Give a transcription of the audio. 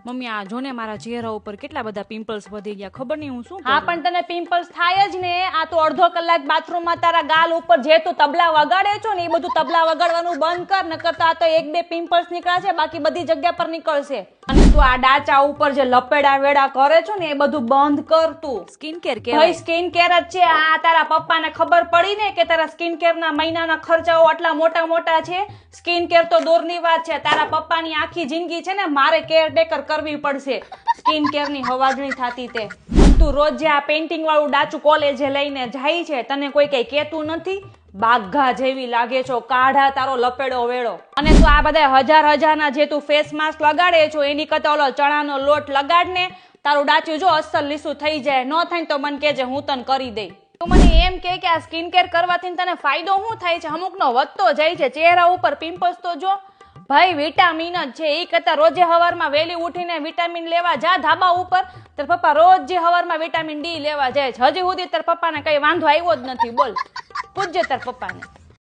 Mummy આ જો ને મારા ચહેરા ઉપર કેટલા બધા પિમ્પલ્સ વધી ગયા, ખબર નહીં હું શું હા પણ તને પિમ્પલ્સ થાય જ ને. આ તો અડધો કલાક બાથરૂમમાં તારા ગાલ ઉપર જે તું તબલા વગાડે છો ને એ બધું તબલા વગાડવાનું બંધ કર, નકર તો આ તો 1-2 પિમ્પલ્સ નીકળ્યા છે, બાકી બધી જગ્યા પર નીકળશે. અને તું આ ડાચા ઉપર જે લપેડા વેડા કરે છો ને એ બધું બંધ કર તું. સ્કિન કેર ભાઈ સ્કિન કેર જ છે આ. તારા પપ્પાને ખબર પડી ને કે તારા સ્કિન કેર ના મહિનાના ખર્ચાઓ આટલા મોટા મોટા છે. સ્કિન કેર તો દૂરની વાત છે, તારા પપ્પાની આખી જિંદગી છે ને મારે કેરટેકર કરવી પડશે. સ્કિન કેર ની હવાજણી થાતી તે. તું રોજ જે આ પેઇન્ટિંગ વાળું ડાચું કોલેજે લઈને જાય છે, તને કોઈ કઈ કેતું નથી? બાઘા જેવી લાગે છો, કાઢા તારો લપેડો વેડો. અને તું આ બધા હજારના જે તું ફેસ માસ્ક લગાડે છો એની કરતા ઓલો ચણાનો લોટ લગાડ ને, તારું ડાચું જો અસલ લીસું થઈ જાય. ન થાય તો મને કહેજે, હું તને કરી દઈ. તું મને એમ કે આ સ્કિન કેર કરવાથી તને ફાયદો શું થાય છે? અમુકનો વધતો જાય છે ચહેરા ઉપર પિમ્પલ્સ. તો જો ભાઈ વિટામિન જ છે. એ કરતા રોજે હવારમાં વહેલી ઉઠીને વિટામિન લેવા જા ધાબા ઉપર. તાર પપ્પા રોજ જે હવારમાં વિટામિન ડી લેવા જાય છે. હજી સુધી તાર પપ્પાને કઈ વાંધો આવ્યો જ નથી. બોલ, પૂછજે તાર પપ્પાને.